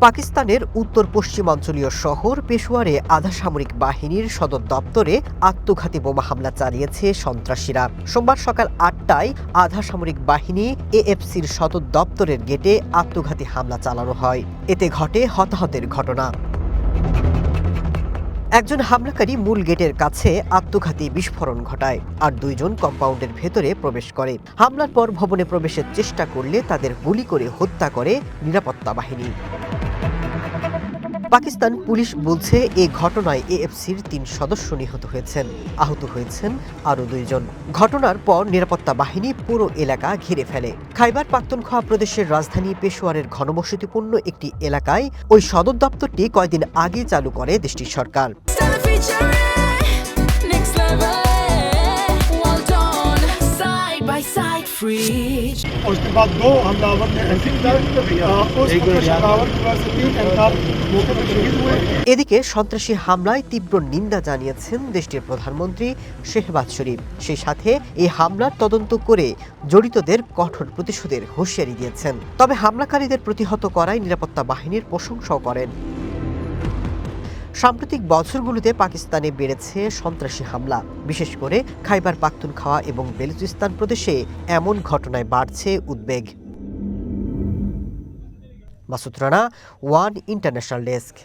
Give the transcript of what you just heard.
পাকিস্তানের উত্তর পশ্চিমাঞ্চলীয় শহর পেশোয়ারে আধা সামরিক বাহিনীর সদর দপ্তরে আত্মঘাতী বোমা হামলা চালিয়েছে সন্ত্রাসীরা। সোমবার সকাল ৮টায় আধা সামরিক বাহিনী এএফসির সদর দপ্তরের গেটে আত্মঘাতী হামলা চালানো হয়। এতে ঘটে হতাহতের ঘটনা। একজন হামলাকারী মূল গেটের কাছে আত্মঘাতী বিস্ফোরণ ঘটায়, আর দুইজন কম্পাউন্ডের ভেতরে প্রবেশ করে। হামলার পর ভবনে প্রবেশের চেষ্টা করলে তাদের গুলি করে হত্যা করে নিরাপত্তা বাহিনী। পাকিস্তান পুলিশ বলছে এই ঘটনায় এএফসির ৩ সদস্য নিহত হয়েছেন, আহত হয়েছেন আরও ২ জন। ঘটনার পর নিরাপত্তা বাহিনী পুরো এলাকা ঘিরে ফেলে। খাইবার পাখতুনখোয়া প্রদেশের রাজধানী পেশোয়ারের ঘনবসতিপূর্ণ একটি এলাকায় ওই সদর দপ্তরটি কয়েকদিন আগে চালু করে দেশটির সরকার। उसके बाद 2 हमलावर ने एंट्री की। এদিকে সন্ত্রাসী হামলায় তীব্র নিন্দা জানিয়েছেন দেশটির প্রধানমন্ত্রী শেহবাজ শরীফ। সেই সাথে এই হামলার তদন্ত করে জড়িতদের কঠোর প্রতিশোধের হুঁশিয়ারি দিয়েছেন। তবে হামলাকারীদের প্রতিহত করায় নিরাপত্তা বাহিনীর প্রশংসাও করেন। সাম্প্রতিক বছরগুলোতে পাকিস্তানে বেড়েছে সন্ত্রাসী হামলা, বিশেষ করে খাইবার পাখতুনখোয়া এবং বেলুচিস্তান প্রদেশে এমন ঘটনায় বাড়ছে উদ্বেগ। Masud Rana, one international desk.